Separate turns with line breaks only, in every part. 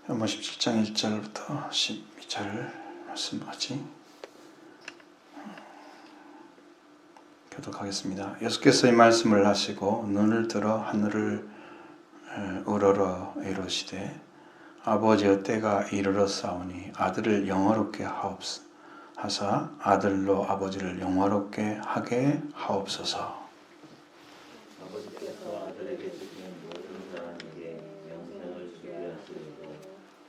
요한복음 17장 1절부터 12절 말씀까지 교독하겠습니다. 예수께서 이 말씀을 하시고 눈을 들어 하늘을 우러러 이르시되 아버지의 때가 이르렀사오니 아들을 영화롭게 하사 아들로 아버지를 영화롭게 하게 하옵소서.
아버지께서 아들에게 주시는 모든 사람에게 영생을 주게 하시고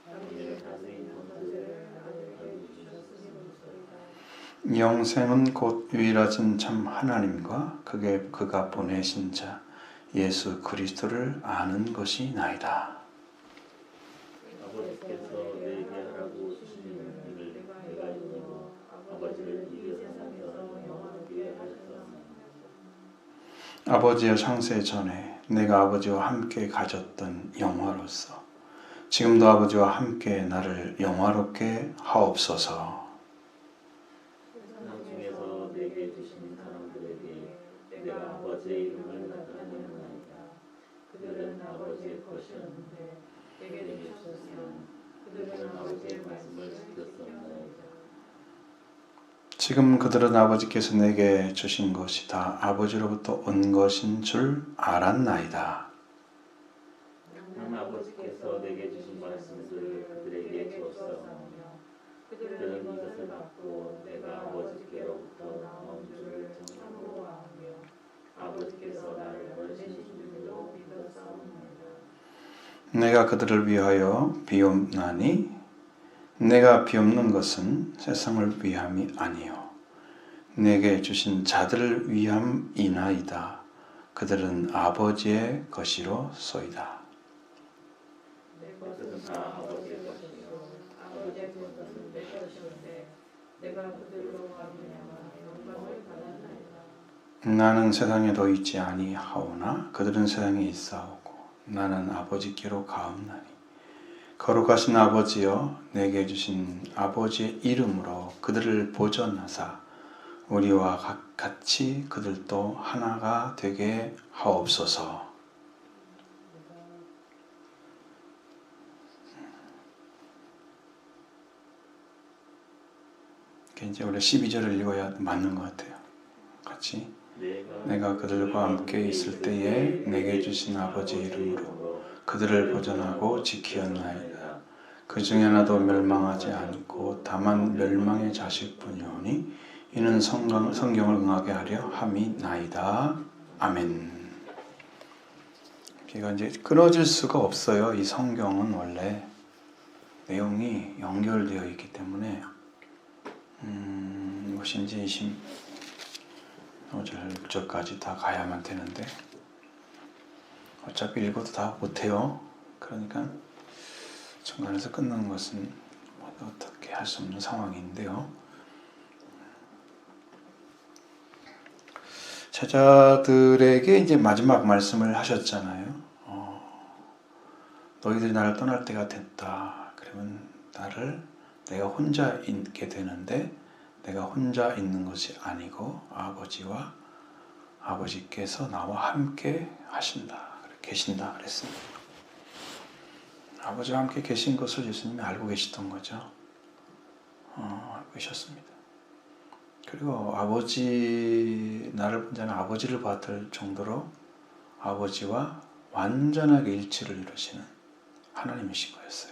자기를 다스린 권세를 아들에게 주셨으니
영생은 곧 유일하신 참 하나님과 그가 보내신 자 예수 그리스도를 아는 것이나이다.
아버지께서 내게 하라고 주시는 일을 내가 이루고 아버지를 이 세상에서 영원하게 하셨사오니
아버지의 창세 전에 내가 아버지와 함께 가졌던 영화로서 지금도 아버지와 함께 나를 영화롭게 하옵소서.
세상 중에서 내게 주신 사람들에게 내가 아버지의 이름을 나타내나이다. 그들은 아버지의 것이었는데 내게 주셨으면 그들은 아버지의 말씀을 지켰었나이다.
지금 그들은 아버지께서 내게 주신 것이 다 아버지로부터 온 것인 줄 알았나이다.
한 아버지께서 내게 주신 말씀들을 그들에게 주었사오며 그들은 이것을 받고 내가 아버지께로부터 나온 줄을 정확으로 아며 아버지께서 나를 보내신 줄로 믿었사옵니다.
내가 그들을 위하여 비옵나니 내가 비옵는 것은 세상을 위함이 아니요 내게 주신 자들을 위함이나이다. 그들은 아버지의 것이로소이다.
그것은 다 아버지의 것이요 아버지의 것은 내 것이온데 내가 그들로 말미암아 영광을 받았나이다.
나는 세상에도 있지 아니하오나 그들은 세상에 있사오고 나는 아버지께로 가옵나니 거룩하신 아버지여 내게 주신 아버지의 이름으로 그들을 보존하사 우리와 같이 그들도 하나가 되게 하옵소서. 이제 우리 12절을 읽어야 맞는 것 같아요. 같이 내가 그들과 함께 있을 때에 내게 주신 아버지의 이름으로 그들을 보존하고 지키었나이다. 그 중에 하나도 멸망하지 않고 다만 멸망의 자식뿐이오니 이는 성경을 응하게 하려 함이나이다. 아멘. 제가 이제 끊어질 수가 없어요. 이 성경은 원래 내용이 연결되어 있기 때문에 무엇인지 25절, 6절까지 다 가야만 되는데 어차피 읽어도 다 못해요. 그러니까 중간에서 끝나는 것은 어떻게 할 수 없는 상황인데요. 제자들에게 이제 마지막 말씀을 하셨잖아요. 너희들이 나를 떠날 때가 됐다. 그러면 내가 혼자 있게 되는데 내가 혼자 있는 것이 아니고 아버지와 아버지께서 나와 함께 계신다 그랬습니다. 아버지와 함께 계신 것을 예수님이 알고 계시던 거죠. 알고 계셨습니다. 그리고 나를 본 자는 아버지를 받을 정도로 아버지와 완전하게 일치를 이루시는 하나님이신 거였어요.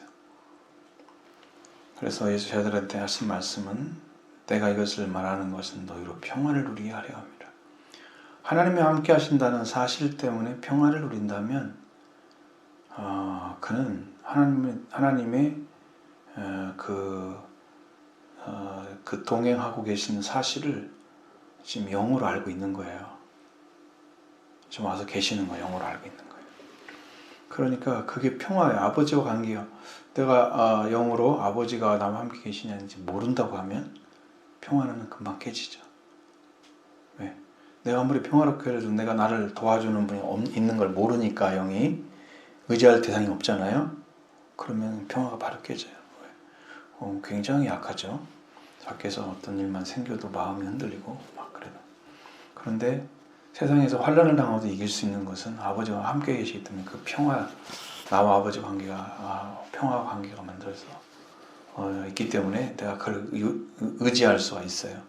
그래서 예수 제자들한테 하신 말씀은 내가 이것을 말하는 것은 너희로 평안을 누리게 하려 합니다. 하나님이 함께 하신다는 사실 때문에 평안을 누린다면 그는 하나님의 그 동행하고 계시는 사실을 지금 영으로 알고 있는 거예요. 지금 와서 계시는 거 영으로 알고 있는 거예요. 그러니까 그게 평화예요. 아버지와 관계요. 내가 영으로 아버지가 나와 함께 계시냐는지 모른다고 하면 평화는 금방 깨지죠. 왜? 내가 아무리 평화롭게 해도 내가 나를 도와주는 분이 있는 걸 모르니까 영이 의지할 대상이 없잖아요. 그러면 평화가 바로 깨져요. 굉장히 약하죠. 밖에서 어떤 일만 생겨도 마음이 흔들리고 막 그래요. 그런데 세상에서 환난을 당하도 이길 수 있는 것은 아버지와 함께 계시기 때문에 그 평화 나와 아버지 관계가 평화 관계가 만들어서 있기 때문에 내가 그걸 의지할 수가 있어요.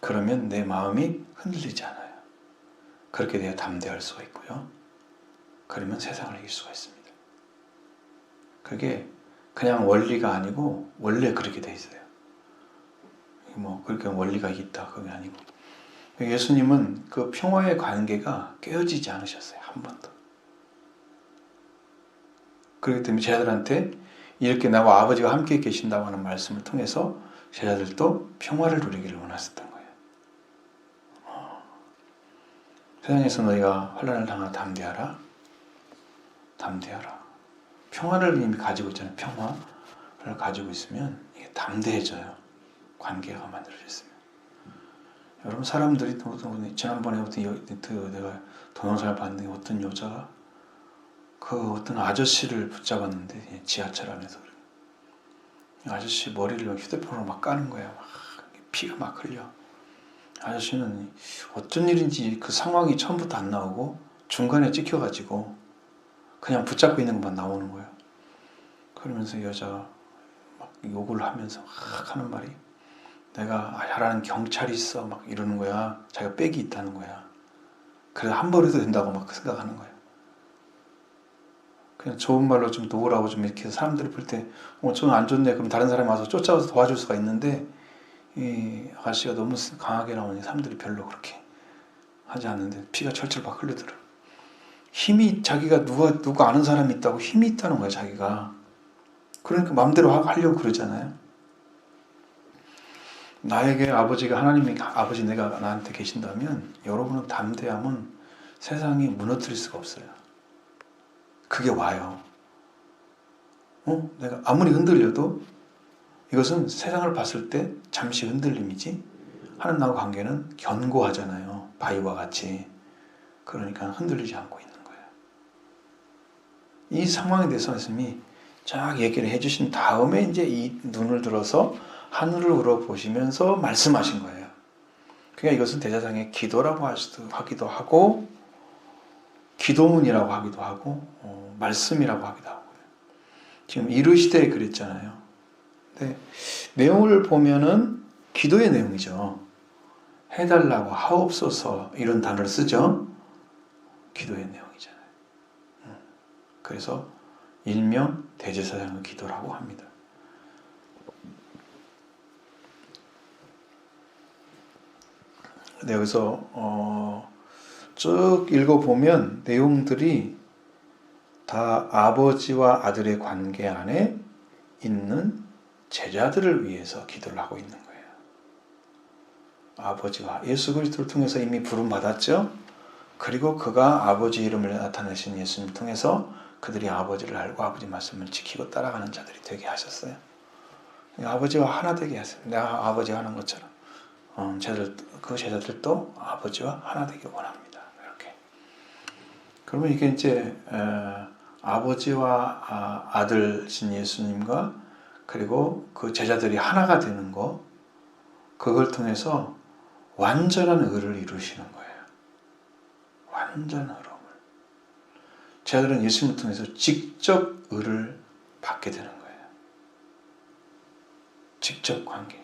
그러면 내 마음이 흔들리지 않아요. 그렇게 돼야 담대할 수가 있고요. 그러면 세상을 이길 수가 있습니다. 그게 그냥 원리가 아니고 원래 그렇게 돼 있어요. 뭐 그렇게 원리가 있다 그게 아니고 예수님은 그 평화의 관계가 깨어지지 않으셨어요. 한 번도. 그렇기 때문에 제자들한테 이렇게 나와 아버지가 함께 계신다고 하는 말씀을 통해서 제자들도 평화를 누리기를 원하셨던 거예요. 세상에서 너희가 환난을 당하나 담대하라. 담대하라. 평화를 이미 가지고 있잖아요. 평화를 가지고 있으면 이게 담대해져요. 관계가 만들어졌으면. 여러분 사람들이 지난번에 내가 동영상을 봤는데 어떤 여자가 그 어떤 아저씨를 붙잡았는데 지하철 안에서 아저씨 머리를 휴대폰으로 막 까는 거야. 막 피가 막 흘려. 아저씨는 어쩐 일인지 그 상황이 처음부터 안 나오고 중간에 찍혀가지고 그냥 붙잡고 있는 것만 나오는 거예요. 그러면서 여자가 막 욕을 하면서 막 하는 말이 내가 잘하는 경찰이 있어 막 이러는 거야. 자기가 백이 있다는 거야. 그래서 한 번 해도 된다고 막 생각하는 거예요. 그냥 좋은 말로 좀 놓으라고 좀 이렇게 해서 사람들이 볼 때 저는 안 좋네. 그럼 다른 사람이 와서 쫓아와서 도와줄 수가 있는데 이 아가씨가 너무 강하게 나오니 사람들이 별로 그렇게 하지 않는데 피가 철철 막 흘리더라고요. 힘이 자기가 누가 아는 사람이 있다고 힘이 있다는 거야 자기가. 그러니까 마음대로 하려고 그러잖아요. 나에게 아버지가 하나님이 아버지 내가 나한테 계신다면 여러분은 담대함은 세상이 무너뜨릴 수가 없어요. 그게 와요. 내가 아무리 흔들려도 이것은 세상을 봤을 때 잠시 흔들림이지 하나님하고 관계는 견고하잖아요. 바위와 같이. 그러니까 흔들리지 않고 있는 거예요. 이 상황에 대해서 말씀이 쫙 얘기를 해주신 다음에 이제 이 눈을 들어서 하늘을 우러보시면서 말씀하신 거예요. 그러니까 이것은 대제사장의 기도라고 하기도 하고 기도문이라고 하기도 하고 말씀이라고 하기도 하고 지금 이르시되 그랬잖아요. 근데 내용을 보면은 기도의 내용이죠. 해달라고 하옵소서 이런 단어를 쓰죠. 기도의 내용이잖아요. 그래서 일명 대제사장의 기도라고 합니다. 근데 여기서 쭉 읽어보면 내용들이 다 아버지와 아들의 관계 안에 있는 제자들을 위해서 기도를 하고 있는 거예요. 아버지와 예수 그리스도를 통해서 이미 부름받았죠. 그리고 그가 아버지 이름을 나타내신 예수님을 통해서 그들이 아버지를 알고 아버지 말씀을 지키고 따라가는 자들이 되게 하셨어요. 아버지와 하나 되게 하세요. 내가 아버지가 하는 것처럼 그 제자들도 아버지와 하나 되기 원합니다. 이렇게. 그러면 이게 이제 아버지와 아들신 예수님과 그리고 그 제자들이 하나가 되는 거 그걸 통해서 완전한 의를 이루시는 거예요. 완전한 의로움을. 제자들은 예수님을 통해서 직접 의를 받게 되는 거예요. 직접 관계.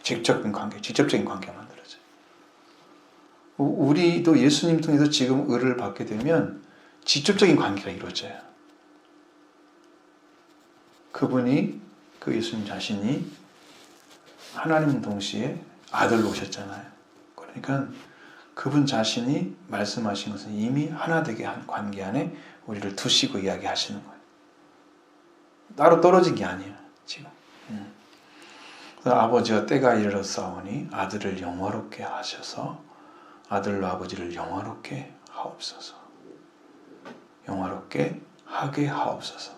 직접적인 관계가 만들어져요. 우리도 예수님 통해서 지금 의를 받게 되면 직접적인 관계가 이루어져요. 그분이 그 예수님 자신이 하나님 동시에 아들로 오셨잖아요. 그러니까 그분 자신이 말씀하신 것은 이미 하나 되게 한 관계 안에 우리를 두시고 이야기하시는 거예요. 따로 떨어진 게 아니에요. 지금. 아버지가 때가 이르렀사오니 아들을 영화롭게 하셔서 아들로 아버지를 영화롭게 하옵소서. 영화롭게 하게 하옵소서.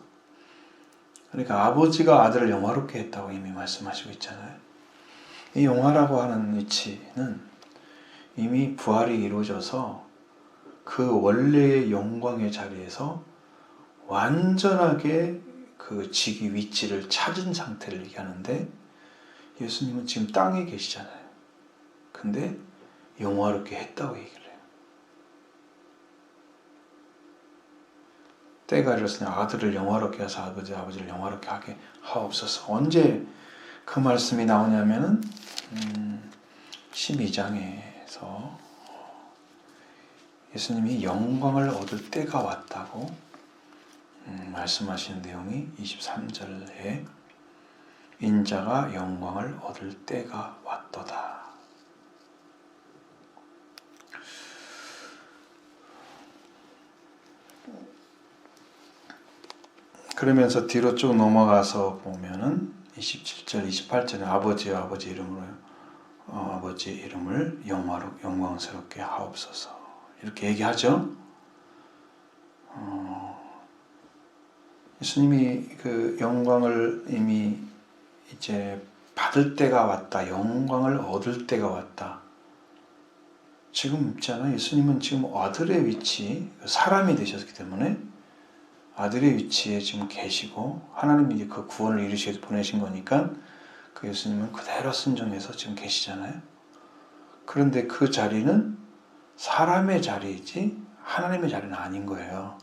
그러니까 아버지가 아들을 영화롭게 했다고 이미 말씀하시고 있잖아요. 이 영화라고 하는 위치는 이미 부활이 이루어져서 그 원래의 영광의 자리에서 완전하게 그 직위 위치를 찾은 상태를 얘기하는데 예수님은 지금 땅에 계시잖아요. 근데 영화롭게 했다고 얘기를 해요. 때가 이르렀으니 아들을 영화롭게 하사 아버지를 영화롭게 하게 하옵소서. 언제 그 말씀이 나오냐면은 12장에서 예수님이 영광을 얻을 때가 왔다고 말씀하시는 내용이 23절에 인자가 영광을 얻을 때가 왔도다. 그러면서 뒤로 쭉 넘어가서 보면은 27절, 28절에 아버지와 아버지 이름으로 아버지 이름을 영광스럽게 하옵소서. 이렇게 얘기하죠. 예수님이 그 영광을 이미 이제 받을 때가 왔다. 영광을 얻을 때가 왔다. 지금 있잖아요. 예수님은 지금 아들의 위치, 사람이 되셨기 때문에 아들의 위치에 지금 계시고 하나님이 이제 그 구원을 이루시기 위해서 보내신 거니까 그 예수님은 그대로 순종해서 지금 계시잖아요. 그런데 그 자리는 사람의 자리이지 하나님의 자리는 아닌 거예요.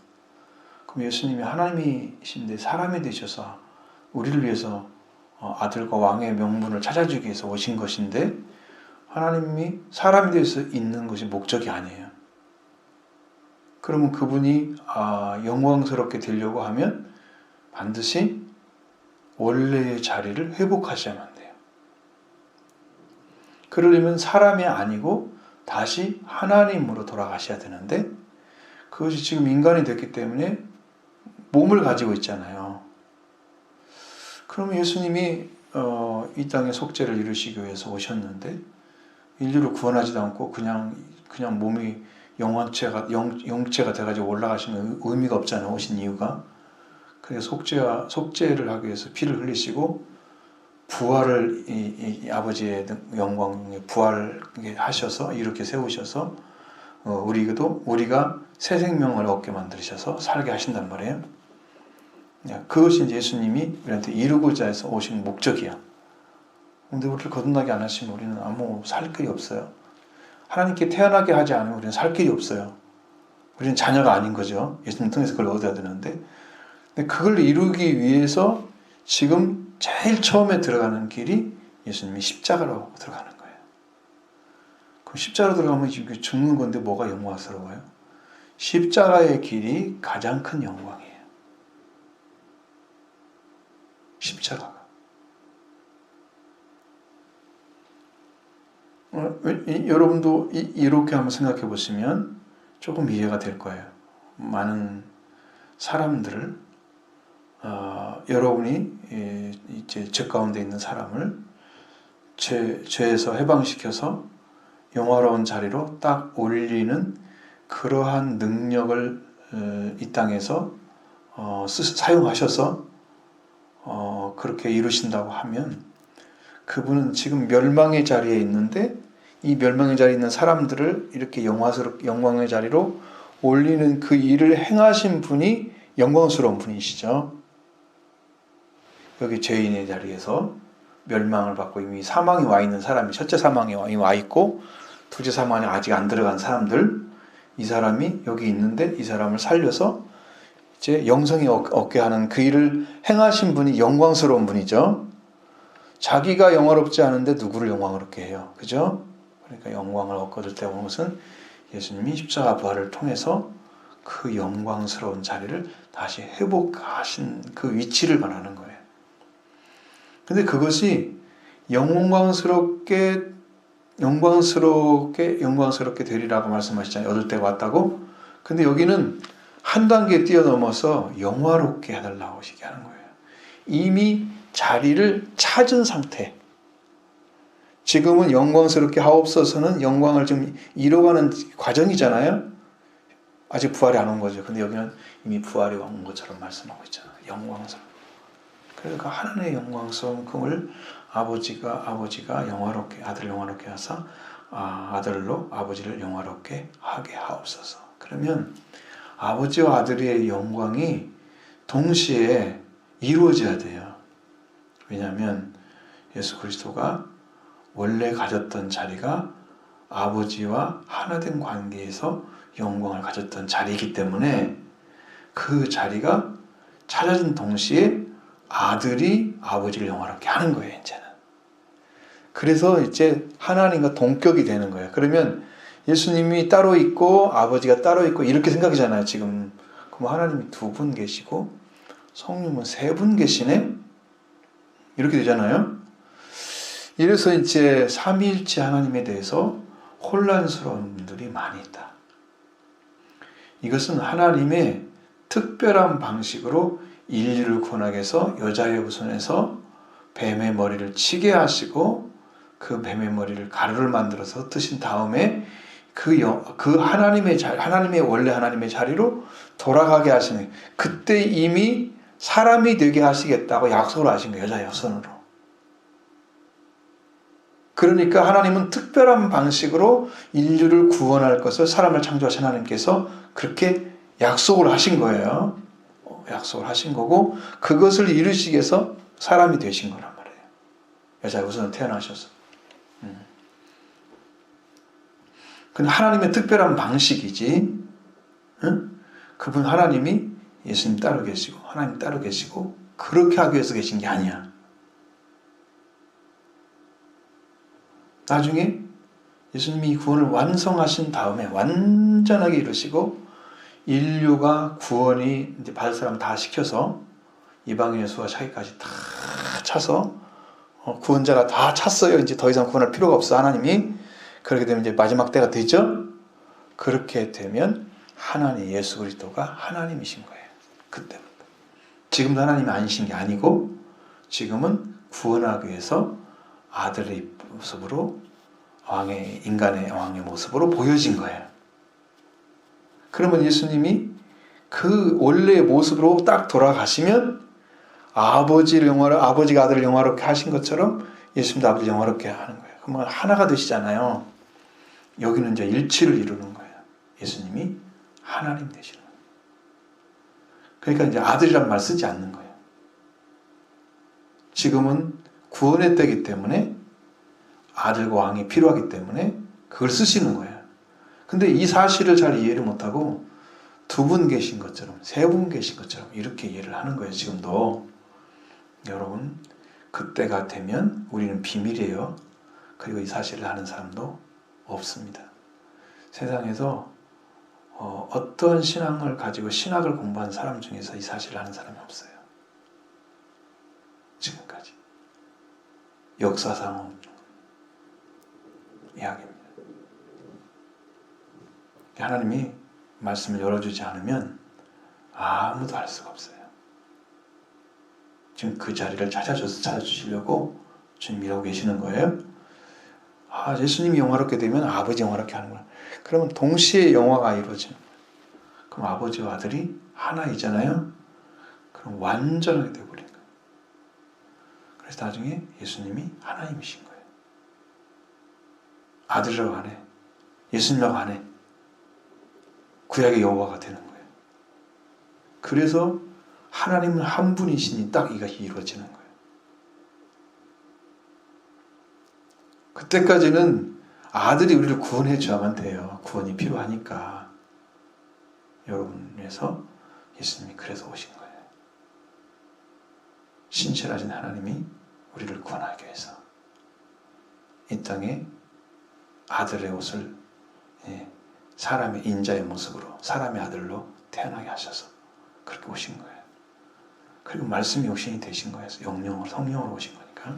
그럼 예수님이 하나님이신데 사람이 되셔서 우리를 위해서 아들과 왕의 명분을 찾아주기 위해서 오신 것인데 하나님이 사람이 되어서 있는 것이 목적이 아니에요. 그러면 그분이 영광스럽게 되려고 하면 반드시 원래의 자리를 회복하셔야만 돼요. 그러려면 사람이 아니고 다시 하나님으로 돌아가셔야 되는데 그것이 지금 인간이 됐기 때문에 몸을 가지고 있잖아요. 그러면 예수님이 이 땅에 속죄를 이루시기 위해서 오셨는데 인류를 구원하지도 않고 그냥 몸이 영체가 돼가지고 올라가시는 의미가 없잖아요. 오신 이유가. 그래서 속죄를 하기 위해서 피를 흘리시고 부활을 이 아버지의 영광에 부활하셔서 이렇게 세우셔서 우리가 새 생명을 얻게 만드셔서 살게 하신단 말이에요. 그것이 이제 예수님이 우리한테 이루고자 해서 오신 목적이야. 근데 우리를 거듭나게 안 하시면 우리는 아무 살 길이 없어요. 하나님께 태어나게 하지 않으면 우리는 살 길이 없어요. 우리는 자녀가 아닌 거죠. 예수님 통해서 그걸 얻어야 되는데. 근데 그걸 이루기 위해서 지금 제일 처음에 들어가는 길이 예수님이 십자가로 들어가는 거예요. 그럼 십자가로 들어가면 죽는 건데 뭐가 영광스러워요? 십자가의 길이 가장 큰 영광이에요. 십자가가. 여러분도 이렇게 한번 생각해 보시면 조금 이해가 될 거예요. 많은 사람들을 여러분이 이제 죄 가운데 있는 사람을 죄에서 해방시켜서 영화로운 자리로 딱 올리는 그러한 능력을 이 땅에서 사용하셔서 그렇게 이루신다고 하면 그분은 지금 멸망의 자리에 있는데 이 멸망의 자리에 있는 사람들을 이렇게 영광의 자리로 올리는 그 일을 행하신 분이 영광스러운 분이시죠. 여기 죄인의 자리에서 멸망을 받고 이미 사망이 와 있는 사람이 첫째 사망이 이미 와 있고 둘째 사망이 아직 안 들어간 사람들, 이 사람이 여기 있는데 이 사람을 살려서 이제 영생이 얻게 하는 그 일을 행하신 분이 영광스러운 분이죠. 자기가 영화롭지 않은데 누구를 영광스럽게 해요. 그죠? 그러니까 영광을 얻거들 때 오는 것은 예수님이 십자가 부활을 통해서 그 영광스러운 자리를 다시 회복하신 그 위치를 말하는 거예요. 근데 그것이 영광스럽게 되리라고 말씀하시잖아요. 얻을 때가 왔다고. 근데 여기는 한 단계 뛰어넘어서 영화롭게 해달라고 얘기하는 거예요. 이미 자리를 찾은 상태. 지금은 영광스럽게 하옵소서는 영광을 좀 이뤄가는 과정이잖아요. 아직 부활이 안 온 거죠. 근데 여기는 이미 부활이 온 것처럼 말씀하고 있잖아요. 영광스러워. 그러니까 하나님의 영광스러운 그걸 아버지가 영화롭게 아들을 영화롭게 하사 아들로 아버지를 영화롭게 하게 하옵소서. 그러면 아버지와 아들의 영광이 동시에 이루어져야 돼요. 왜냐하면 예수 그리스도가 원래 가졌던 자리가 아버지와 하나된 관계에서 영광을 가졌던 자리이기 때문에 그 자리가 찾아진 동시에 아들이 아버지를 영화롭게 하는 거예요, 이제는. 그래서 이제 하나님과 동격이 되는 거예요. 그러면 예수님이 따로 있고 아버지가 따로 있고 이렇게 생각이잖아요, 지금. 그럼 하나님이 2분 계시고 성령은 3분 계시네? 이렇게 되잖아요. 이래서 이제 삼위일체 하나님에 대해서 혼란스러운 분들이 많이 있다. 이것은 하나님의 특별한 방식으로 인류를 구원하기 위해서 여자의 후손에서 뱀의 머리를 치게 하시고 그 뱀의 머리를 가루를 만들어서 흩으신 다음에 그 하나님의 원래 하나님의 자리로 돌아가게 하시는, 그때 이미 사람이 되게 하시겠다고 약속을 하신 거예요, 여자의 후손으로. 그러니까 하나님은 특별한 방식으로 인류를 구원할 것을, 사람을 창조하신 하나님께서 그렇게 약속을 하신 거예요. 약속을 하신 거고, 그것을 이루시기 위해서 사람이 되신 거란 말이에요. 여자의 후손으로 태어나셔서. 근데 하나님의 특별한 방식이지, 응? 그분 하나님이 예수님 따로 계시고 하나님 따로 계시고 그렇게 하기 위해서 계신 게 아니야. 나중에 예수님이 구원을 완성하신 다음에 완전하게 이루시고 인류가 구원이 이제 받을 사람 다 시켜서 이방인 예수와 자기까지 다 차서 구원자가 다 찼어요. 이제 더 이상 구원할 필요가 없어, 하나님이. 그렇게 되면 이제 마지막 때가 되죠. 그렇게 되면 하나님 예수 그리스도가 하나님이신 거예요. 그때부터. 지금도 하나님이 아니신 게 아니고 지금은 구원하기 위해서 아들의 모습으로 인간의 왕의 모습으로 보여진 거예요. 그러면 예수님이 그 원래의 모습으로 딱 돌아가시면 아버지가 아들을 영화롭게 하신 것처럼 예수님도 아버지를 영화롭게 하는 거예요. 그러면 하나가 되시잖아요. 여기는 이제 일치를 이루는 거예요. 예수님이 하나님 되시는 거예요. 그러니까 이제 아들이란 말 쓰지 않는 거예요. 지금은 구원의 때이기 때문에 아들과 왕이 필요하기 때문에 그걸 쓰시는 거예요. 근데 이 사실을 잘 이해를 못하고 2분 계신 것처럼 3분 계신 것처럼 이렇게 이해를 하는 거예요. 지금도. 여러분, 그때가 되면 우리는 비밀이에요. 그리고 이 사실을 아는 사람도 없습니다. 세상에서 어떤 신앙을 가지고 신학을 공부한 사람 중에서 이 사실을 아는 사람이 없어요. 지금까지. 역사상 없는 이야기입니다. 하나님이 말씀을 열어주지 않으면 아무도 알 수가 없어요. 지금 그 자리를 찾아주시려고 주님 일하고 계시는 거예요. 예수님이 영화롭게 되면 아버지 영화롭게 하는구나. 그러면 동시에 영화가 이루어지는 거예요. 그럼 아버지와 아들이 하나이잖아요. 그럼 완전하게 되어버리는 거예요. 그래서 나중에 예수님이 하나님이신 거예요. 아들이라고 안 해. 예수님이라고 안 해. 구약의 여호와가 되는 거예요. 그래서 하나님은 한 분이시니 딱 이것이 이루어지는 거예요. 그때까지는 아들이 우리를 구원해 줘야만 돼요. 구원이 필요하니까. 여러분 위해서 예수님이 그래서 오신 거예요. 신실하신 하나님이 우리를 구원하기 위해서 이 땅에 아들의 옷을 사람의 인자의 모습으로 사람의 아들로 태어나게 하셔서 그렇게 오신 거예요. 그리고 말씀이 육신이 되신 거예요. 성령으로 오신 거니까.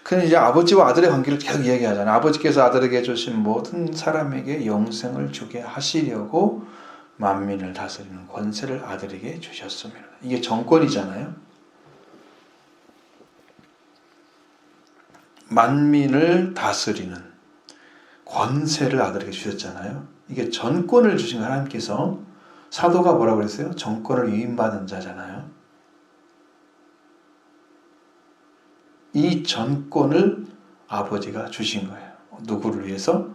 그는 이제 아버지와 아들의 관계를 계속 이야기하잖아요. 아버지께서 아들에게 주신 모든 사람에게 영생을 주게 하시려고 만민을 다스리는 권세를 아들에게 주셨습니다. 이게 정권이잖아요. 만민을 다스리는 권세를 아들에게 주셨잖아요. 이게 전권을 주신 하나님께서, 사도가 뭐라고 그랬어요? 정권을 위임받은 자잖아요. 이 전권을 아버지가 주신 거예요. 누구를 위해서?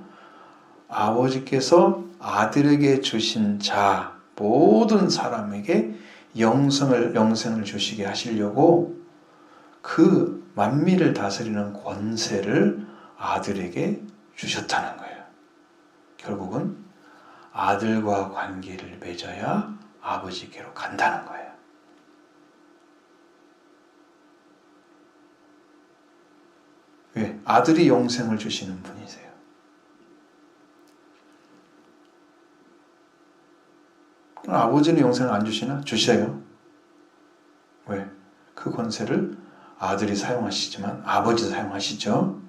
아버지께서 아들에게 주신 자, 모든 사람에게 영생을 주시게 하시려고 그 만민을 다스리는 권세를 아들에게 주셨다는 거예요. 결국은 아들과 관계를 맺어야 아버지께로 간다는 거예요. 왜? 아들이 영생을 주시는 분이세요. 그럼 아버지는 영생을 안 주시나? 주셔요. 왜? 그 권세를 아들이 사용하시지만 아버지도 사용하시죠.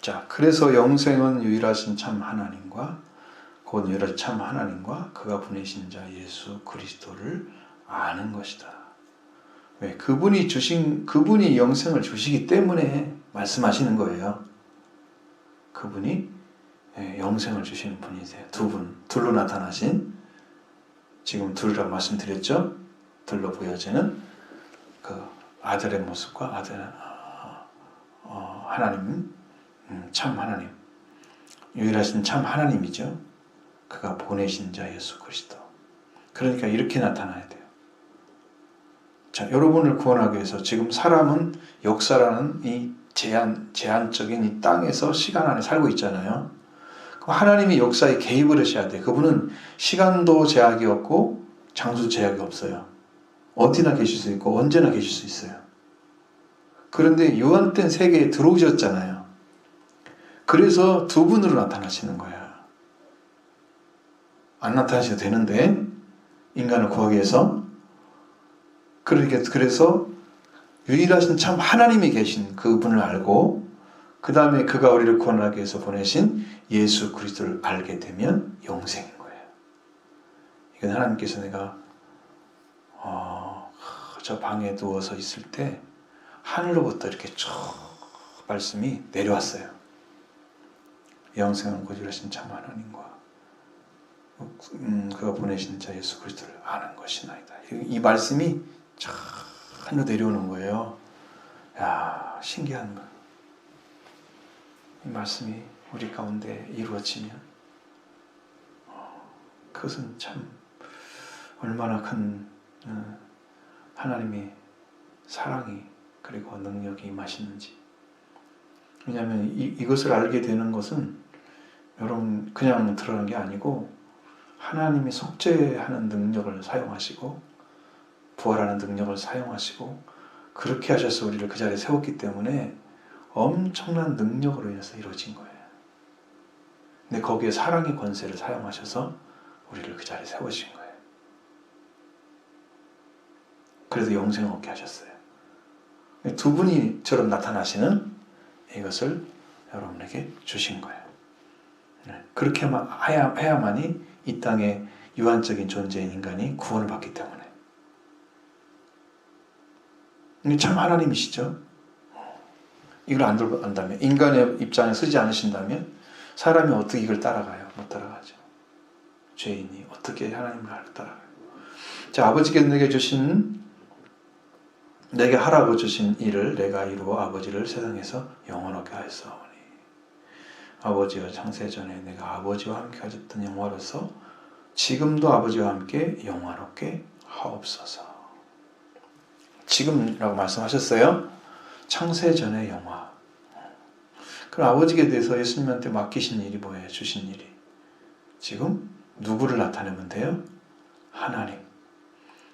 자, 그래서 영생은 유일하신 참 하나님과 곧 유일하신 참 하나님과 그가 보내신 자 예수 그리스도를 아는 것이다. 왜? 그분이 영생을 주시기 때문에 말씀하시는 거예요. 그분이 영생을 주시는 분이세요. 둘로 나타나신, 지금 둘이라고 말씀드렸죠? 둘로 보여지는 그 아들의 모습과 하나님, 참 하나님, 유일하신 참 하나님이죠. 그가 보내신 자 예수 그리스도. 그러니까 이렇게 나타나야 돼요. 자, 여러분을 구원하기 위해서 지금 사람은 역사라는 이 제한적인 이 땅에서 시간 안에 살고 있잖아요. 그럼 하나님이 역사에 개입을 하셔야 돼요. 그분은 시간도 제약이 없고 장소도 제약이 없어요. 어디나 계실 수 있고 언제나 계실 수 있어요. 그런데 유한된 세계에 들어오셨잖아요. 그래서 두 분으로 나타나시는 거야. 안 나타나셔도 되는데 인간을 구하기 위해서. 그래서 유일하신 참 하나님이 계신 그분을 알고 그 다음에 그가 우리를 구원하기 위해서 보내신 예수 그리스도를 알게 되면 영생인 거예요. 이건 하나님께서 내가 저 방에 누워서 있을 때 하늘로부터 이렇게 쭉 말씀이 내려왔어요. 영생은 곧 유일하신 참 하나님과 그가 보내신 자 예수 그리스도를 아는 것이나이다. 이 말씀이 쫙 하늘로 내려오는 거예요. 야, 신기한 거예요. 이 말씀이 우리 가운데 이루어지면 그것은 참 얼마나 큰 하나님의 사랑이 그리고 능력이 임하시는지. 왜냐하면 이것을 알게 되는 것은 여러분 그냥 들어가는 게 아니고 하나님이 속죄하는 능력을 사용하시고 부활하는 능력을 사용하시고 그렇게 하셔서 우리를 그 자리에 세웠기 때문에 엄청난 능력으로 인해서 이루어진 거예요. 근데 거기에 사랑의 권세를 사용하셔서 우리를 그 자리에 세우신 거예요. 그래서 영생을 얻게 하셨어요. 두 분이처럼 나타나시는 이것을 여러분에게 주신 거예요. 그렇게 해야만이 이 땅에 유한적인 존재인 인간이 구원을 받기 때문에. 이게 참 하나님이시죠. 이걸 안 안다면, 인간의 입장에 서지 않으신다면 사람이 어떻게 이걸 따라가요? 못 따라가죠. 죄인이 어떻게 하나님을 따라가요? 자, 아버지께서 내게 하라고 주신 일을 내가 이루어 아버지를 세상에서 영원하게 하였사오니 아버지와 창세전에 내가 아버지와 함께 가졌던 영화로서 지금도 아버지와 함께 영화롭게 하옵소서. 지금이라고 말씀하셨어요. 창세전의 영화. 그럼 아버지께 대해서 예수님한테 맡기신 일이 뭐예요? 주신 일이. 지금 누구를 나타내면 돼요? 하나님.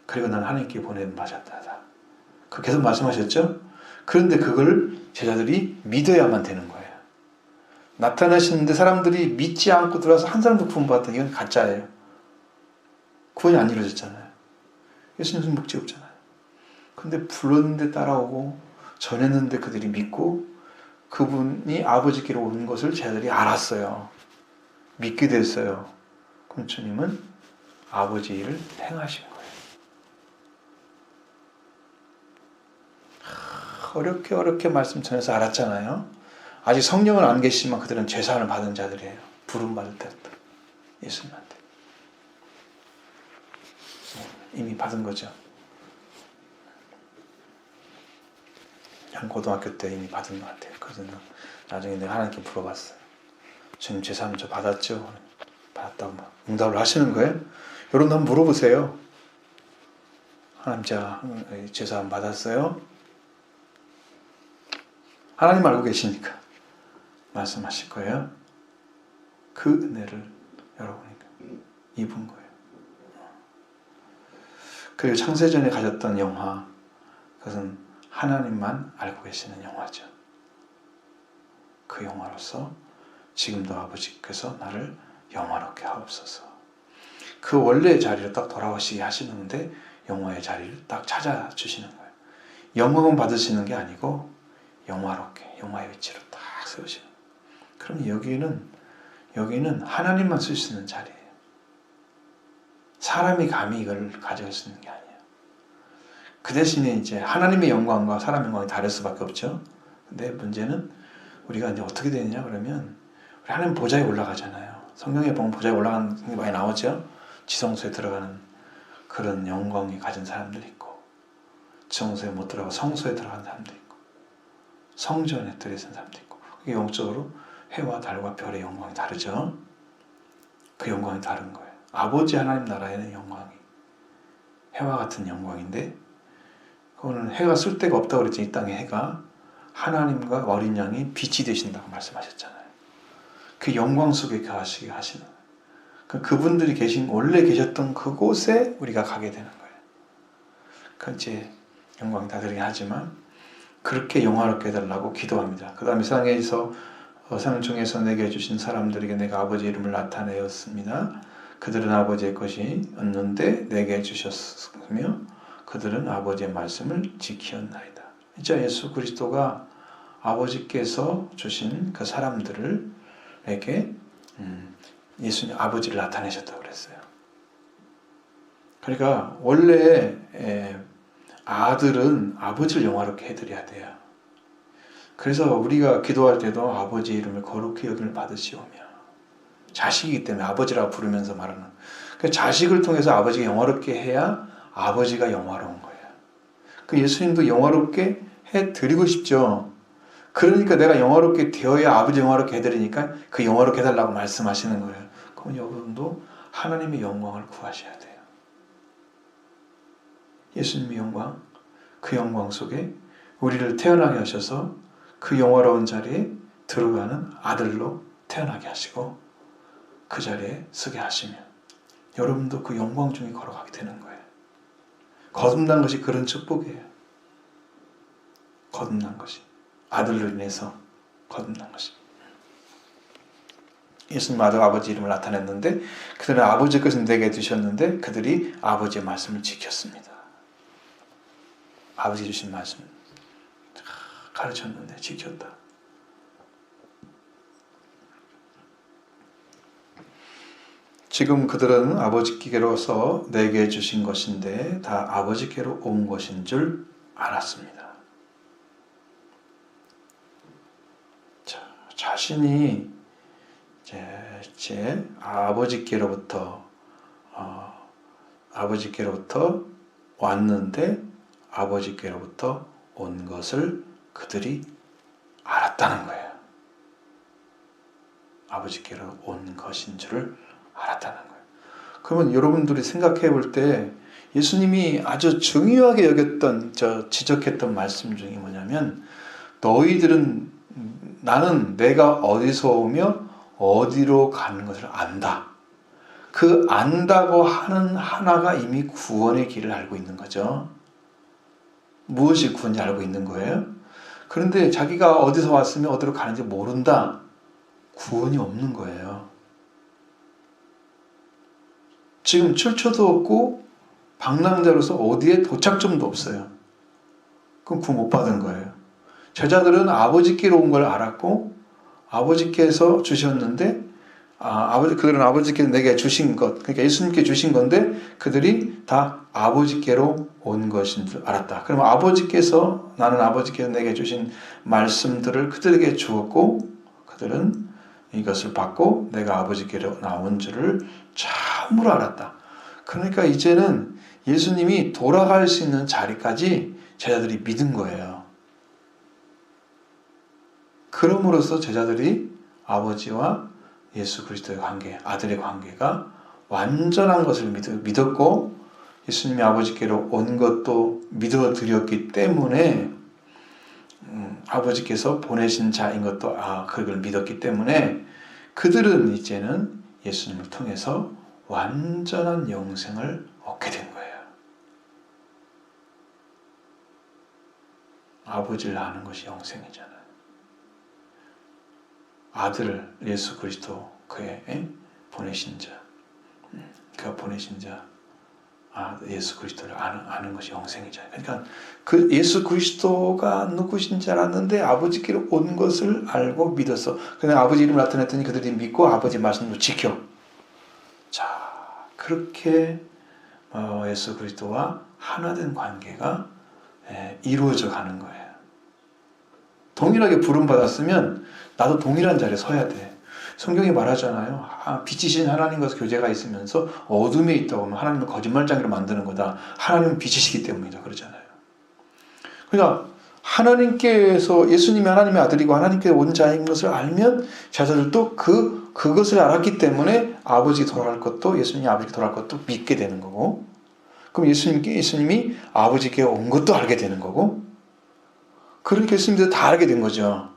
그리고 난 하나님께 보내는 바셨다. 그 계속 말씀하셨죠? 그런데 그걸 제자들이 믿어야만 되는 거예요. 나타나시는데 사람들이 믿지 않고 들어와서 한 사람도 구원받았다. 이건 가짜예요. 구원이 안 이루어졌잖아요. 예수님은 목적 없잖아요. 근데 불렀는데 따라오고 전했는데 그들이 믿고 그분이 아버지께로 오는 것을 제자들이 알았어요. 믿게 됐어요. 그럼 주님은 아버지 일을 행하신 거예요. 어렵게 말씀 전해서 알았잖아요. 아직 성령은 안 계시지만 그들은 죄사함을 받은 자들이에요. 부름 받을 때부터 예수님한테 이미 받은 거죠. 한 고등학교 때 이미 받은 것 같아요. 그래서 나중에 내가 하나님께 물어봤어요. 주님 죄사함 저 받았죠? 받았다고 막 응답을 하시는 거예요. 여러분 한번 물어보세요. 하나님 제가 죄사함 받았어요? 하나님 알고 계시니까. 말씀하실 거예요. 그 은혜를 여러분이 입은 거예요. 그리고 창세전에 가졌던 영화, 그것은 하나님만 알고 계시는 영화죠. 그 영화로서 지금도 아버지께서 나를 영화롭게 하옵소서. 그 원래의 자리로 딱 돌아오시게 하시는데 영화의 자리를 딱 찾아주시는 거예요. 영광은 받으시는 게 아니고 영화롭게, 영화의 위치로 딱 세우시는 거예요. 그럼 여기는 하나님만 쓸 수 있는 자리예요. 사람이 감히 이걸 가져갈 수 있는 게 아니에요. 그 대신에 이제 하나님의 영광과 사람의 영광이 다를 수밖에 없죠. 근데 문제는 우리가 이제 어떻게 되느냐 그러면 우리 하나님 보좌에 올라가잖아요. 성경에 보면 보좌에 올라가는 게 많이 나오죠. 지성소에 들어가는 그런 영광이 가진 사람들이 있고, 지성소에 못 들어가고 성소에 들어가는 사람도 있고, 성전에 들어있는 사람도 있고, 그게 영적으로 해와 달과 별의 영광이 다르죠. 그 영광이 다른 거예요. 아버지 하나님 나라에는 영광이 해와 같은 영광인데, 그거는 해가 쓸 데가 없다고 그랬죠. 이 땅의 해가 하나님과 어린 양이 빛이 되신다고 말씀하셨잖아요. 그 영광 속에 거하시게 하시는 거예요. 그분들이 원래 계셨던 그곳에 우리가 가게 되는 거예요. 그 이제 영광 다 드리긴 하지만 그렇게 영화롭게 해달라고 기도합니다. 그 다음에 상중에서 내게 주신 사람들에게 내가 아버지 이름을 나타내었습니다. 그들은 아버지의 것이었는데 내게 주셨으며 그들은 아버지의 말씀을 지키었나이다. 진짜 예수 그리스도가 아버지께서 주신 그 사람들에게 예수님 아버지를 나타내셨다고 그랬어요. 그러니까 원래 아들은 아버지를 영화롭게 해드려야 돼요. 그래서 우리가 기도할 때도 아버지 이름을 거룩히 여김을 받으시오며, 자식이기 때문에 아버지라고 부르면서 말하는, 그 자식을 통해서 아버지가 영화롭게 해야 아버지가 영화로운 거예요. 그 예수님도 영화롭게 해드리고 싶죠. 그러니까 내가 영화롭게 되어야 아버지 영화롭게 해드리니까 그 영화롭게 해달라고 말씀하시는 거예요. 그럼 여러분도 하나님의 영광을 구하셔야 돼요. 예수님의 영광, 그 영광 속에 우리를 태어나게 하셔서 그 영화로운 자리에 들어가는 아들로 태어나게 하시고 그 자리에 서게 하시면 여러분도 그 영광 중에 걸어가게 되는 거예요. 거듭난 것이 그런 축복이에요. 거듭난 것이. 아들로 인해서 거듭난 것이. 예수님 아들 아버지 이름을 나타냈는데 그들은 아버지 것을 내게 주셨는데 그들이 아버지의 말씀을 지켰습니다. 아버지 주신 말씀 가르쳤는데 지켰다. 지금 그들은 아버지께로서 내게 주신 것인데 다 아버지께로 온 것인 줄 알았습니다. 자신이 제 아버지께로부터 왔는데 아버지께로부터 온 것을 그들이 알았다는 거예요. 아버지께로 온 것인 줄을 알았다는 거예요. 그러면 여러분들이 생각해 볼 때 예수님이 아주 중요하게 여겼던 지적했던 말씀 중에 뭐냐면 너희들은 나는 내가 어디서 오며 어디로 가는 것을 안다. 그 안다고 하는 하나가 이미 구원의 길을 알고 있는 거죠. 무엇이 구원인지 알고 있는 거예요. 그런데 자기가 어디서 왔으며 어디로 가는지 모른다. 구원이 없는 거예요. 지금 출처도 없고 방랑자로서 어디에 도착점도 없어요. 그럼 구원 못 받은 거예요. 제자들은 아버지께로 온 걸 알았고 아버지께서 주셨는데 그들은 아버지께서 내게 주신 것, 그러니까 예수님께 주신 건데 그들이 다 아버지께로 온 것인 줄 알았다. 그러면 나는 아버지께서 내게 주신 말씀들을 그들에게 주었고 그들은 이것을 받고 내가 아버지께로 나온 줄을 참으로 알았다. 그러니까 이제는 예수님이 돌아갈 수 있는 자리까지 제자들이 믿은 거예요. 그럼으로써 제자들이 아버지와 예수 그리스도의 관계, 아들의 관계가 완전한 것을 믿었고 예수님이 아버지께로 온 것도 믿어드렸기 때문에 아버지께서 보내신 자인 것도 그걸 믿었기 때문에 그들은 이제는 예수님을 통해서 완전한 영생을 얻게 된 거예요. 아버지를 아는 것이 영생이잖아요. 아들을 예수 그리스도 그의 보내신 자, 그가 보내신 자, 예수 그리스도를 아는 것이 영생이잖아요. 그러니까 그 예수 그리스도가 누구신지 알았는데 아버지께로 온 것을 알고 믿었어. 그냥 아버지 이름을 나타냈더니 그들이 믿고 아버지 말씀도 지켜. 자, 그렇게 예수 그리스도와 하나된 관계가 이루어져 가는 거예요. 동일하게 부름받았으면 나도 동일한 자리에 서야 돼. 성경이 말하잖아요. 빛이신 하나님과 교제가 있으면서 어둠에 있다고 하면 하나님은 거짓말장이로 만드는 거다. 하나님은 빛이시기 때문이다. 그러잖아요. 그러니까 하나님께서 예수님이 하나님의 아들이고 하나님께 온 자인 것을 알면 자들도 그것을 알았기 때문에 아버지께 돌아갈 것도 예수님이 아버지께 돌아갈 것도 믿게 되는 거고, 그럼 예수님이 아버지께 온 것도 알게 되는 거고, 그러니까 예수님도 다 알게 된 거죠.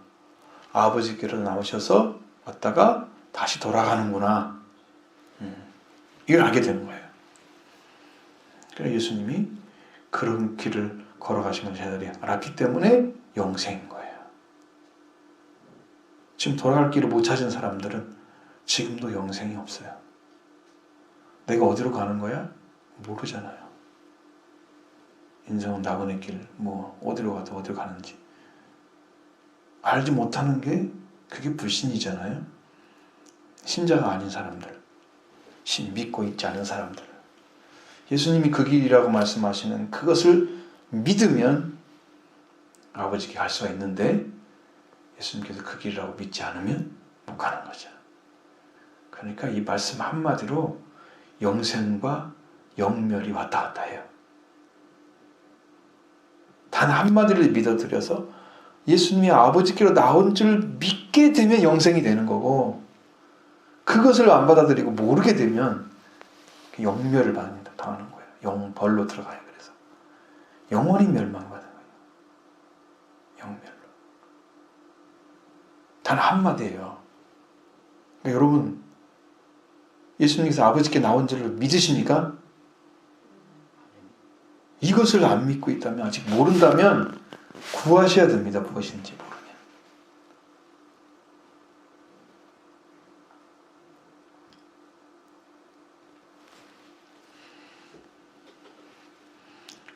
아버지께로 나오셔서 왔다가 다시 돌아가는구나. 이걸 알게 되는 거예요. 그래서 예수님이 그런 길을 걸어가신 걸 제자들이 알았기 때문에 영생인 거예요. 지금 돌아갈 길을 못 찾은 사람들은 지금도 영생이 없어요. 내가 어디로 가는 거야? 모르잖아요. 인생은 나그네 길, 어디로 가도 어디로 가는지 알지 못하는 게 그게 불신이잖아요. 신자가 아닌 사람들, 신 믿고 있지 않은 사람들, 예수님이 그 길이라고 말씀하시는 그것을 믿으면 아버지께 갈 수가 있는데 예수님께서 그 길이라고 믿지 않으면 못 가는 거죠. 그러니까 이 말씀 한마디로 영생과 영멸이 왔다 갔다 해요. 단 한마디를 믿어드려서 예수님이 아버지께로 나온 줄 믿게 되면 영생이 되는 거고, 그것을 안 받아들이고 모르게 되면 영멸을 당하는 거예요. 영벌로 들어가요. 그래서 영원히 멸망받는 거예요. 영멸로. 단 한마디예요. 그러니까 여러분, 예수님께서 아버지께 나온 줄을 믿으십니까? 이것을 안 믿고 있다면, 아직 모른다면 구하셔야 됩니다. 무엇인지 모르면.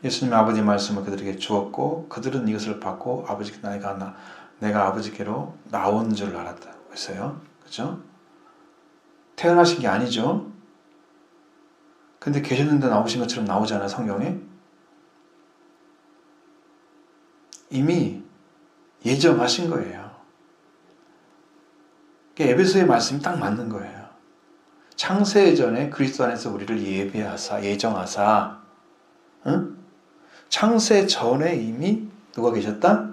예수님 아버지 말씀을 그들에게 주었고 그들은 이것을 받고 내가 아버지께로 나온 줄 알았다고 했어요. 그렇죠? 태어나신 게 아니죠. 근데 계셨는데 나오신 것처럼 나오잖아요. 성경에. 이미 예정하신 거예요. 에베소의 말씀이 딱 맞는 거예요. 창세 전에 그리스도 안에서 우리를 예배하사, 예정하사, 창세 전에 이미 누가 계셨다?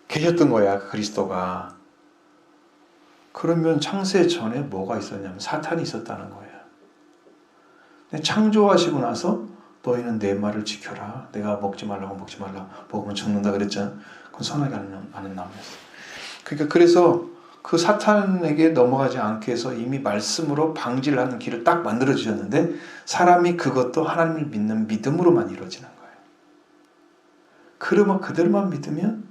계셨던 거야, 그리스도가. 그러면 창세 전에 뭐가 있었냐면 사탄이 있었다는 거예요. 근데 창조하시고 나서 너희는 내 말을 지켜라. 내가 먹지 말라고 먹지 말라. 먹으면 죽는다 그랬잖아. 그건 선하게 아는 나무였어. 그러니까 그래서 그 사탄에게 넘어가지 않게 해서 이미 말씀으로 방지를 하는 길을 딱 만들어 주셨는데 사람이 그것도 하나님을 믿는 믿음으로만 이루어지는 거예요. 그러면 그들만 믿으면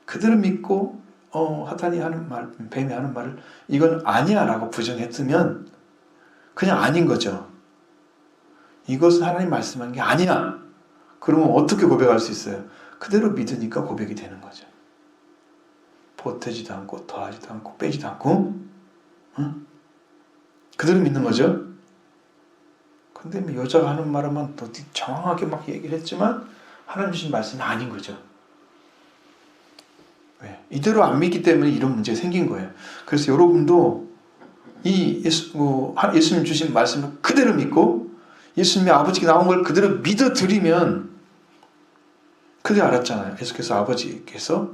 그들을 믿고 사탄이 하는 말, 뱀이 하는 말을 이건 아니야 라고 부정했으면 그냥 아닌 거죠. 이것은 하나님 말씀한 게 아니야. 그러면 어떻게 고백할 수 있어요? 그대로 믿으니까 고백이 되는 거죠. 보태지도 않고 더하지도 않고 빼지도 않고 그대로 믿는 거죠. 근데 여자가 하는 말만 더 정확하게 막 얘기를 했지만 하나님 주신 말씀이 아닌 거죠. 왜? 이대로 안 믿기 때문에 이런 문제가 생긴 거예요. 그래서 여러분도 이 예수님 주신 말씀을 그대로 믿고 예수님이 아버지께 나온 걸 그대로 믿어드리면 그들이 알았잖아요. 예수께서 아버지께서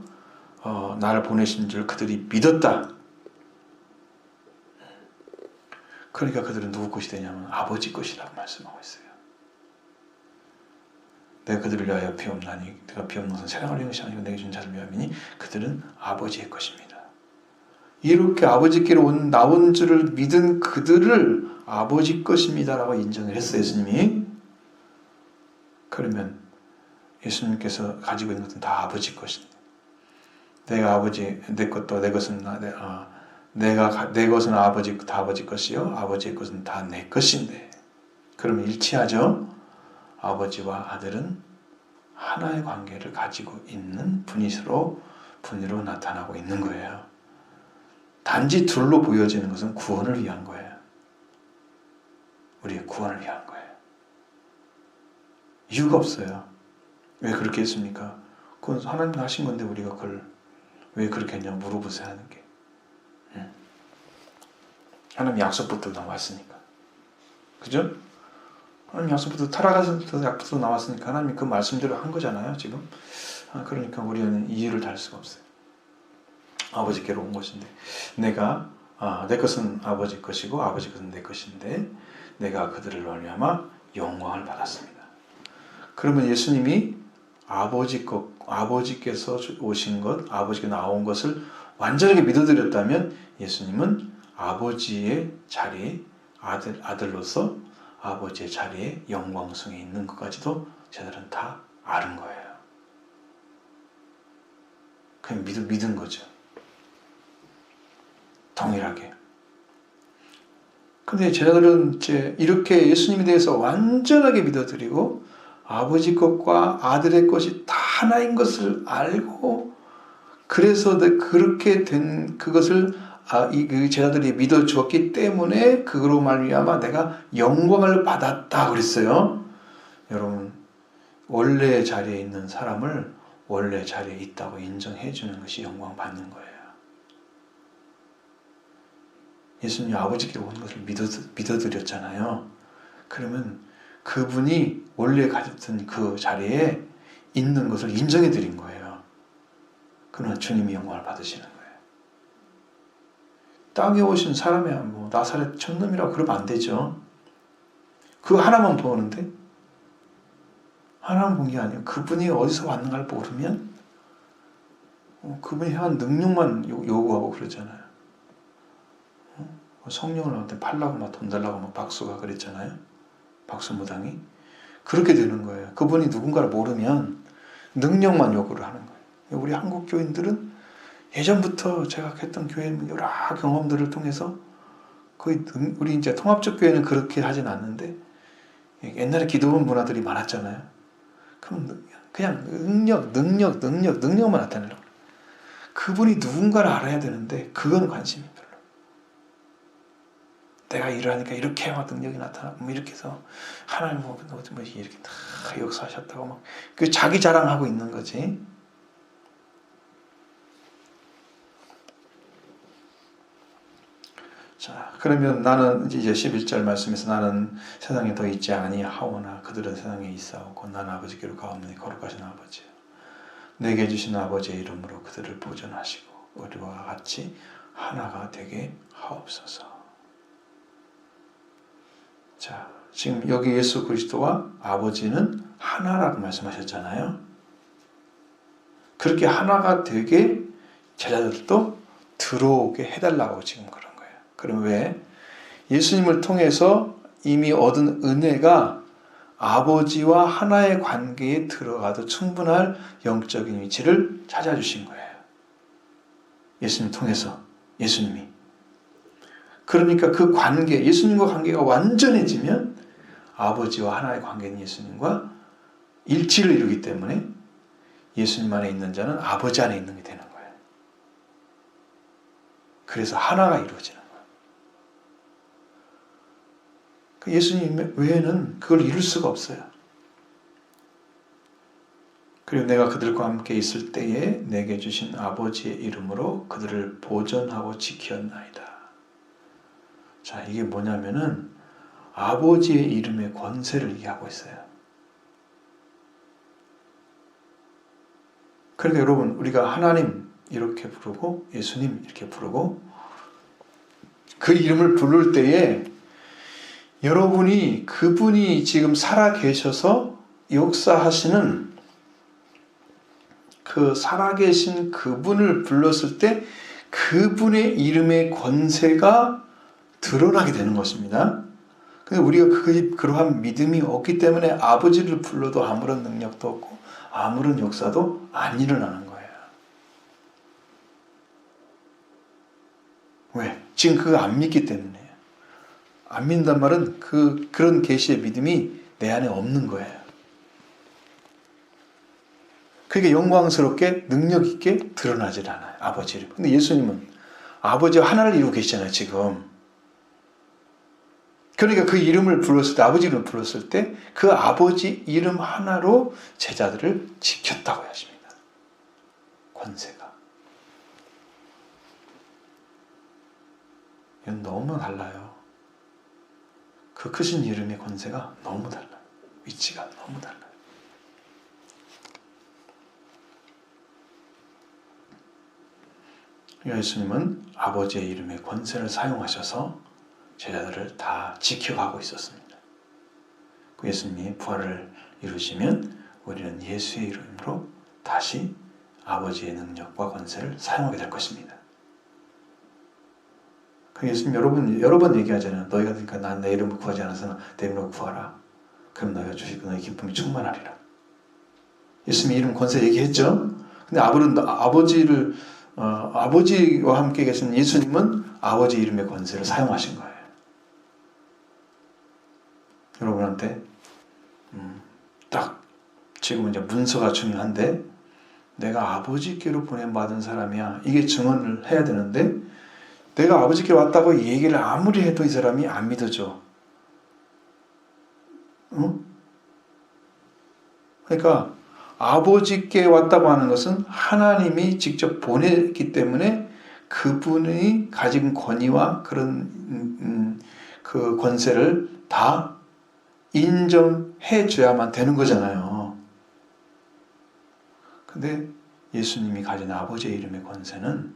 나를 보내신 줄 그들이 믿었다. 그러니까 그들은 누구 것이 되냐면 아버지 것이라고 말씀하고 있어요. 내가 그들을 위하여 비옵나니 내가 비옵는 것은 세상을 위한 것이 아니고 내게 준 자를 위함이니 그들은 아버지의 것입니다. 이렇게 아버지께로 나온 줄을 믿은 그들을 아버지 것입니다라고 인정을 했어요, 예수님이. 그러면 예수님께서 가지고 있는 것은 다 아버지 것입니다. 내가 아버지, 내 것도 내 것은 내 것은 아버지 다 아버지 것이요 아버지의 것은 다 내 것인데, 그러면 일치하죠. 아버지와 아들은 하나의 관계를 가지고 있는 분이로 나타나고 있는 거예요. 단지 둘로 보여지는 것은 구원을 위한 거예요. 우리의 구원을 위한 거예요. 이유가 없어요. 왜 그렇게 했습니까? 그건 하나님 하신 건데 우리가 그걸 왜 그렇게 했냐고 물어보세요 하는 게. 하나님 약속부터 나왔으니까. 그죠? 하나님 약속부터 타락해서 약속부터 나왔으니까 하나님이 그 말씀대로 한 거잖아요, 지금. 그러니까 우리는 이유를 달 수가 없어요. 아버지께로 온 것인데, 내 것은 아버지 것이고 아버지 것은 내 것인데 내가 그들을 말미암아 영광을 받았습니다. 그러면 예수님이 아버지께서 오신 것, 아버지께서 나온 것을 완전하게 믿어드렸다면 예수님은 아버지의 자리에 아들로서 아버지의 자리에 영광성에 있는 것까지도 저들은 다 아는 거예요. 그냥 믿은 거죠. 동일하게. 근데 제자들은 이제 이렇게 예수님에 대해서 완전하게 믿어드리고 아버지 것과 아들의 것이 다 하나인 것을 알고, 그래서 그렇게 된 그것을 그 제자들이 믿어주었기 때문에 그거로 말미암아 내가 영광을 받았다 그랬어요. 여러분, 원래 자리에 있는 사람을 원래 자리에 있다고 인정해 주는 것이 영광 받는 거예요. 예수님이 아버지께로 온 것을 믿어드렸잖아요. 그러면 그분이 원래 가졌던 그 자리에 있는 것을 인정해 드린 거예요. 그러나 주님이 영광을 받으시는 거예요. 땅에 오신 사람이야 나사렛 촌놈이라고 그러면 안 되죠. 그거 하나만 보는데, 하나만 본 게 아니에요. 그분이 어디서 왔는가를 모르면 그분이 향한 능력만 요구하고 그러잖아요. 성령을 나한테 팔라고 막 돈 달라고 막 박수가 그랬잖아요. 박수무당이. 그렇게 되는 거예요. 그분이 누군가를 모르면 능력만 요구를 하는 거예요. 우리 한국 교인들은 예전부터 제가 했던 교회 여러 경험들을 통해서 거의 우리 이제 통합적 교회는 그렇게 하진 않는데 옛날에 기도원 문화들이 많았잖아요. 그럼 그냥 능력만 나타내려고. 그분이 누군가를 알아야 되는데 그건 관심이 별로. 내가 일을 하니까 이렇게 막 능력이 나타나고 이렇게 해서 하나님 이렇게 다 역사하셨다고 막 그 자기 자랑하고 있는 거지. 자, 그러면 나는 이제 11절 말씀에서 나는 세상에 더 있지 아니하오나 그들은 세상에 있사오고 나는 아버지께로 가옵나니 거룩하신 아버지요 내게 주신 아버지의 이름으로 그들을 보존하시고 우리와 같이 하나가 되게 하옵소서. 자, 지금 여기 예수 그리스도와 아버지는 하나라고 말씀하셨잖아요. 그렇게 하나가 되게 제자들도 들어오게 해달라고 지금 그런 거예요. 그럼 왜? 예수님을 통해서 이미 얻은 은혜가 아버지와 하나의 관계에 들어가도 충분할 영적인 위치를 찾아주신 거예요. 예수님 통해서, 예수님이. 그러니까 그 관계, 예수님과 관계가 완전해지면 아버지와 하나의 관계인 예수님과 일치를 이루기 때문에 예수님 안에 있는 자는 아버지 안에 있는 게 되는 거예요. 그래서 하나가 이루어지는 거예요. 예수님 외에는 그걸 이룰 수가 없어요. 그리고 내가 그들과 함께 있을 때에 내게 주신 아버지의 이름으로 그들을 보존하고 지켰나이다. 자, 이게 뭐냐면은 아버지의 이름의 권세를 얘기하고 있어요. 그러니까 여러분, 우리가 하나님 이렇게 부르고 예수님 이렇게 부르고 그 이름을 부를 때에 여러분이 그분이 지금 살아 계셔서 역사하시는 그 살아계신 그분을 불렀을 때 그분의 이름의 권세가 드러나게 되는 것입니다. 근데 우리가 그러한 믿음이 없기 때문에 아버지를 불러도 아무런 능력도 없고 아무런 역사도 안 일어나는 거예요. 왜? 지금 그거 안 믿기 때문에요. 안 믿는단 말은 그런 계시의 믿음이 내 안에 없는 거예요. 그게 영광스럽게 능력 있게 드러나질 않아요. 아버지를. 근데 예수님은 아버지와 하나를 이루고 계시잖아요. 지금. 그러니까 그 이름을 불렀을 때 아버지 이름을 불렀을 때 그 아버지 이름 하나로 제자들을 지켰다고 하십니다. 권세가. 이건 너무 달라요. 그 크신 이름의 권세가 너무 달라요. 위치가 너무 달라요. 예수님은 아버지의 이름의 권세를 사용하셔서 제자들을 다 지켜가고 있었습니다. 예수님이 부활을 이루시면 우리는 예수의 이름으로 다시 아버지의 능력과 권세를 사용하게 될 것입니다. 예수님 여러 번 얘기하잖아요. 너희가 그러니까 난 내 이름을 구하지 않아서 내 이름으로 구하라. 그럼 너희가 주시고 너희 기쁨이 충만하리라. 예수님이 이름 권세 얘기했죠. 근데 아버지와 함께 계신 예수님은 아버지 이름의 권세를 사용하신 거예요. 여러분한테 딱 지금 이제 문서가 중요한데 내가 아버지께로 보냄받은 사람이야. 이게 증언을 해야 되는데 내가 아버지께 왔다고 이 얘기를 아무리 해도 이 사람이 안 믿어져. 응? 그러니까 아버지께 왔다고 하는 것은 하나님이 직접 보냈기 때문에 그분이 가진 권위와 그런 그 권세를 다 인정해 줘야만 되는 거잖아요. 근데 예수님이 가진 아버지의 이름의 권세는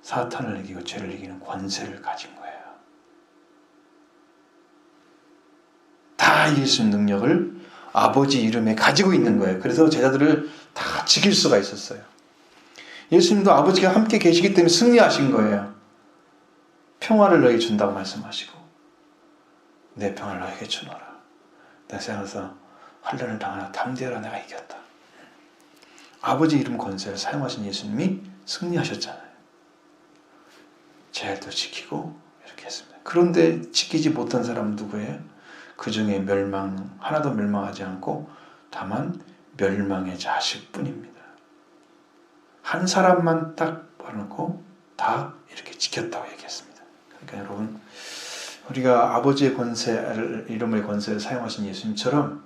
사탄을 이기고 죄를 이기는 권세를 가진 거예요. 다 예수님 능력을 아버지 이름에 가지고 있는 거예요. 그래서 제자들을 다 지킬 수가 있었어요. 예수님도 아버지가 함께 계시기 때문에 승리하신 거예요. 평화를 너에게 준다고 말씀하시고 내 평화를 너에게 주노라. 내 세상에서 환난을 당하나 담대하라 내가 이겼다. 아버지 이름 권세를 사용하신 예수님이 승리하셨잖아요. 제일도 지키고 이렇게 했습니다. 그런데 지키지 못한 사람은 누구예요? 그 중에 하나도 멸망하지 않고 다만 멸망의 자식뿐입니다. 한 사람만 딱 봐놓고 다 이렇게 지켰다고 얘기했습니다. 그러니까 여러분 우리가 아버지의 이름의 권세를 사용하신 예수님처럼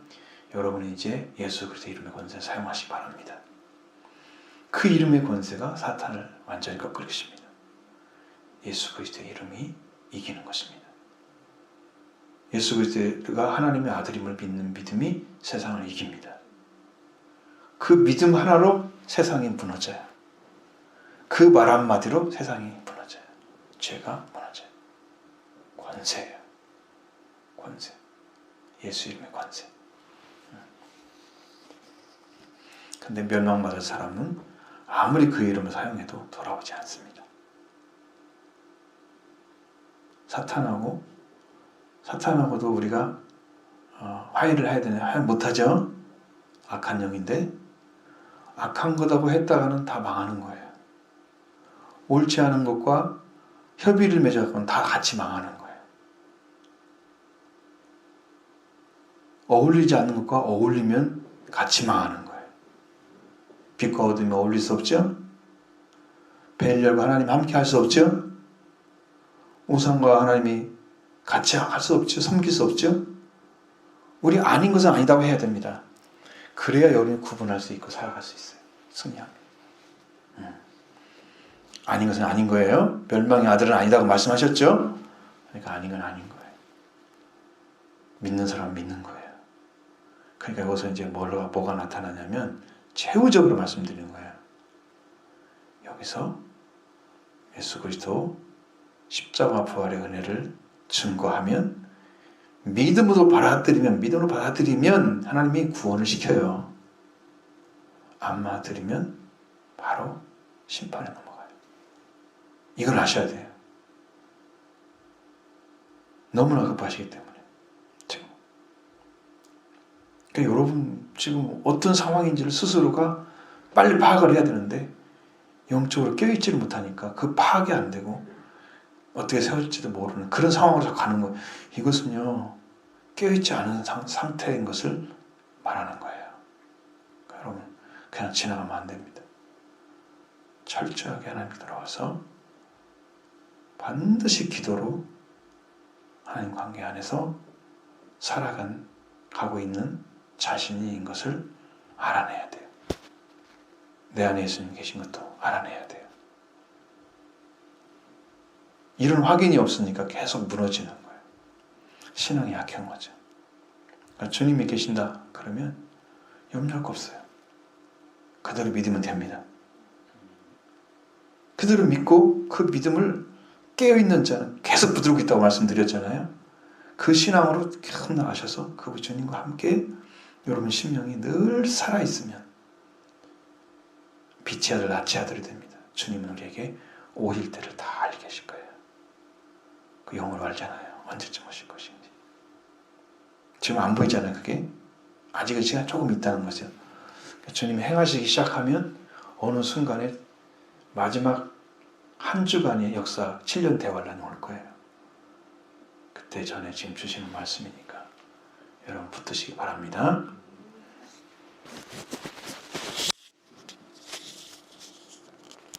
여러분이 이제 예수 그리스도의 이름의 권세를 사용하시기 바랍니다. 그 이름의 권세가 사탄을 완전히 꺾을 것입니다. 예수 그리스도의 이름이 이기는 것입니다. 예수 그리스도가 하나님의 아들임을 믿는 믿음이 세상을 이깁니다. 그 믿음 하나로 세상이 무너져요. 그 말 한마디로 세상이 무너져요. 죄가 무너져요. 권세예요. 권세. 예수 이름의 권세. 근데 멸망받을 사람은 아무리 그 이름을 사용해도 돌아오지 않습니다. 사탄하고도 우리가 화해를 해야 되냐? 화해 못하죠? 악한 영인데 악한 거다고 했다가는 다 망하는 거예요. 옳지 않은 것과 협의를 맺어서는 다 같이 망하는 거예요. 어울리지 않는 것과 어울리면 같이 망하는 거예요. 빛과 어둠이 어울릴 수 없죠? 벨열과 하나님 함께 할 수 없죠? 우상과 하나님이 같이 할 수 없죠? 섬길 수 없죠? 우리 아닌 것은 아니다고 해야 됩니다. 그래야 여러분이 구분할 수 있고 살아갈 수 있어요. 승리합니다. 아닌 것은 아닌 거예요. 멸망의 아들은 아니다고 말씀하셨죠? 그러니까 아닌 건 아닌 거예요. 믿는 사람은 믿는 거예요. 그러니까 여기서 이제 뭐가 나타나냐면 최후적으로 말씀드리는 거예요. 여기서 예수 그리스도 십자가 부활의 은혜를 증거하면 믿음으로 받아들이면 하나님이 구원을 시켜요. 안 받아들이면 바로 심판에 넘어가요. 이걸 아셔야 돼요. 너무나 급하시기 때문에. 지금. 그러니까 여러분 지금 어떤 상황인지를 스스로가 빨리 파악을 해야 되는데 영적으로 깨어있지를 못하니까 그 파악이 안 되고 어떻게 세워질지도 모르는 그런 상황으로 가는 거예요. 이것은요, 깨어있지 않은 상태인 것을 말하는 거예요. 그러니까 여러분, 그냥 지나가면 안 됩니다. 철저하게 하나님 들어와서 반드시 기도로 하나님 관계 안에서 가고 있는 자신인 것을 알아내야 돼요. 내 안에 예수님 계신 것도 알아내야 돼요. 이런 확인이 없으니까 계속 무너지는 거예요. 신앙이 약한 거죠. 그러니까 주님이 계신다 그러면 염려할 거 없어요. 그대로 믿으면 됩니다. 그대로 믿고 그 믿음을 깨어있는 자는 계속 붙들고 있다고 말씀드렸잖아요. 그 신앙으로 계속 나가셔서 그 주님과 함께 여러분 심령이 늘 살아있으면 빛의 아들, 낫의 아들이 됩니다. 주님은 우리에게 오실 때를 다 알게 하실 거예요. 그 영으로 알잖아요. 언제쯤 오실 것인지. 지금 안 보이잖아요. 그게. 아직은 시간 조금 있다는 거죠. 주님이 행하시기 시작하면 어느 순간에 마지막 한 주간의 역사 7년 대환란이 올 거예요. 그때 전에 지금 주시는 말씀이니까 여러분 붙드시기 바랍니다.